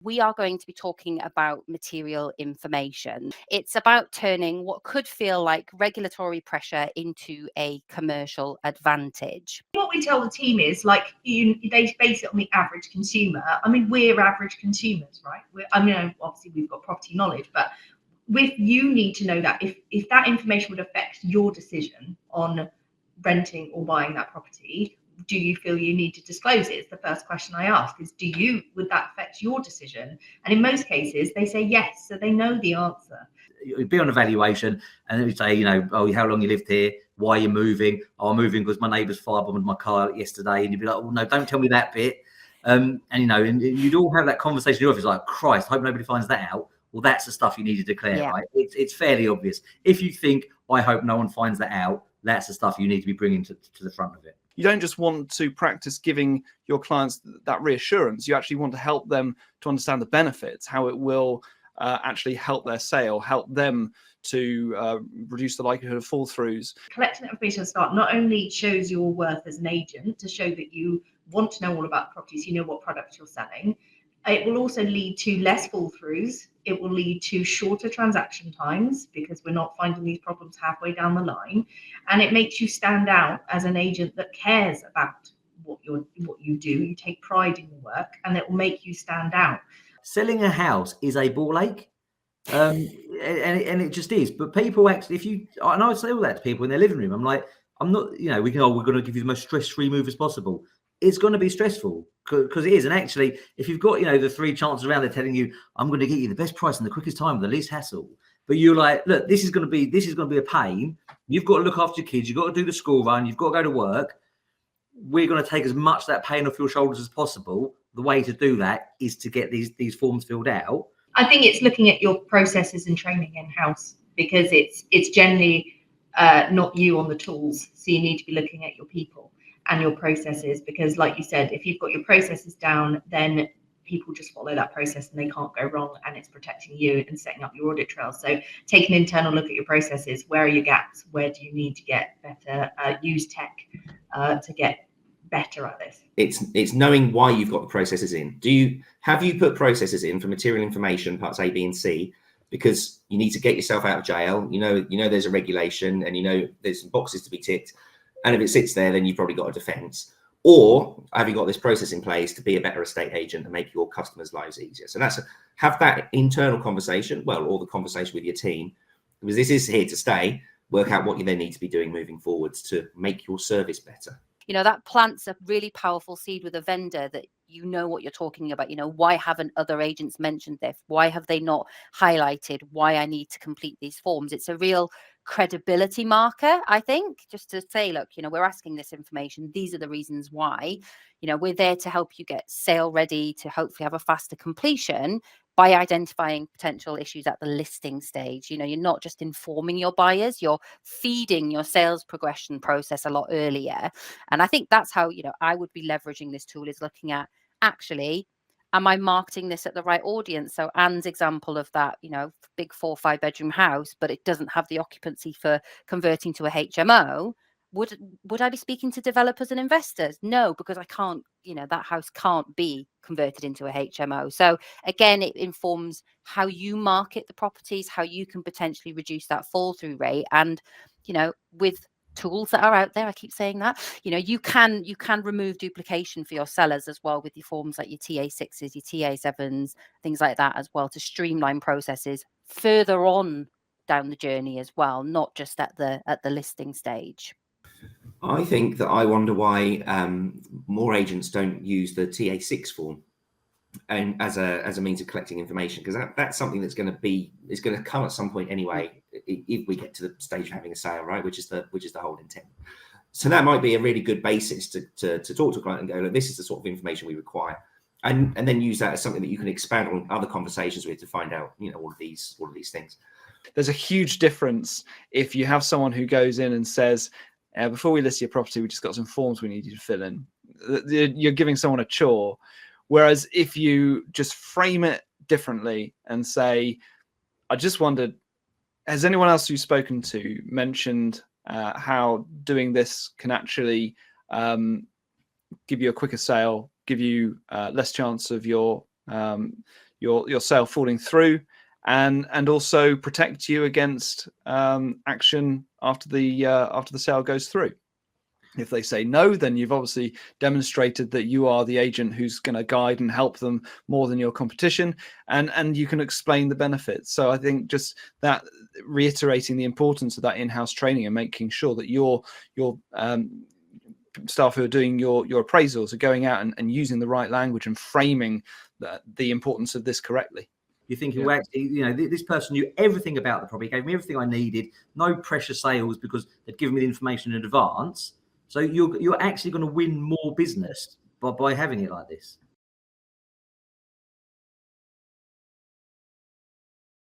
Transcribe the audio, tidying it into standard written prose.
We are going to be talking about material information. It's about turning what could feel like regulatory pressure into a commercial advantage. What we tell the team is they base it on the average consumer. I mean, we're average consumers, right? Obviously we've got property knowledge, but you need to know that if that information would affect your decision on renting or buying that property, do you feel you need to disclose it? It's the first question I ask is, would that affect your decision? And in most cases, they say yes, so they know the answer. You'd be on evaluation and you'd say, oh, how long you lived here? Why are you moving? Oh, I'm moving because my neighbour's firebombed my car yesterday. And you'd be like, oh, no, don't tell me that bit. And you'd all have that conversation in the office like, Christ, I hope nobody finds that out. Well, that's the stuff you need to declare, right? It's fairly obvious. If you think, I hope no one finds that out, that's the stuff you need to be bringing to the front of it. You don't just want to practice giving your clients that reassurance. You actually want to help them to understand the benefits, how it will actually help their sale, help them to reduce the likelihood of fall throughs. Collecting that information at the start not only shows your worth as an agent to show that you want to know all about properties, you know what products you're selling. It will also lead to less fall throughs. It will lead to shorter transaction times because we're not finding these problems halfway down the line. And it makes you stand out as an agent that cares about what you do. You take pride in your work, and it will make you stand out. Selling a house is a ball ache. And it just is. But people actually, and I would say all that to people in their living room. I'm like, I'm not, we're going to give you the most stress-free move as possible. It's going to be stressful because it is. And actually, if you've got, the three chances around, they're telling you, I'm going to get you the best price in the quickest time with the least hassle. But you're like, look, this is going to be a pain. You've got to look after your kids. You've got to do the school run. You've got to go to work. We're going to take as much of that pain off your shoulders as possible. The way to do that is to get these forms filled out. I think it's looking at your processes and training in-house, because it's generally not you on the tools. So you need to be looking at your people and your processes, because like you said, if you've got your processes down, then people just follow that process and they can't go wrong, and it's protecting you and setting up your audit trail. So take an internal look at your processes. Where are your gaps? Where do you need to get better? Use tech to get better at this. It's knowing why you've got the processes in. Have you put processes in for material information parts A, B, and C because you need to get yourself out of jail? You know there's a regulation, and there's some boxes to be ticked, and if it sits there, then you've probably got a defence. Or have you got this process in place to be a better estate agent and make your customers' lives easier? So have that internal conversation, or the conversation with your team, because this is here to stay. Work out what you then need to be doing moving forwards to make your service better. That plants a really powerful seed with a vendor that what you're talking about. Why haven't other agents mentioned this? Why have they not highlighted why I need to complete these forms? It's a real credibility marker, I think, just to say, look, we're asking this information. These are the reasons why. We're there to help you get sale ready to hopefully have a faster completion by identifying potential issues at the listing stage. You're not just informing your buyers, you're feeding your sales progression process a lot earlier. And I think that's how, I would be leveraging this tool, is looking at, actually, am I marketing this at the right audience? So Anne's example of that, big 4 or 5 bedroom house, but it doesn't have the occupancy for converting to a HMO. Would I be speaking to developers and investors? No, because I can't, that house can't be converted into a HMO. So again, it informs how you market the properties, how you can potentially reduce that fall through rate. And, with tools that are out there, I keep saying that, you can remove duplication for your sellers as well with your forms like your TA6s, your TA7s, things like that as well, to streamline processes further on down the journey as well, not just at the listing stage. I think that I wonder why more agents don't use the TA6 form and as a means of collecting information, because that's something that's going to come at some point anyway, if we get to the stage of having a sale, right, which is the whole intent. So that might be a really good basis to talk to a client and go, look, this is the sort of information we require, and then use that as something that you can expand on other conversations with to find out all of these things. There's a huge difference if you have someone who goes in and says, before we list your property, we just got some forms we need you to fill in. You're giving someone a chore. Whereas if you just frame it differently and say, I just wondered, has anyone else you've spoken to mentioned how doing this can actually give you a quicker sale, give you less chance of your your sale falling through, and also protect you against action after the sale goes through. If they say no, then you've obviously demonstrated that you are the agent who's going to guide and help them more than your competition, and you can explain the benefits. So I think just that, reiterating the importance of that in-house training and making sure that your staff who are doing your appraisals are going out and using the right language and framing the importance of this correctly. You're thinking, well, actually, you know, this person knew everything about the property, gave me everything I needed, no pressure sales because they'd given me the information in advance. So you're actually going to win more business by having it like this.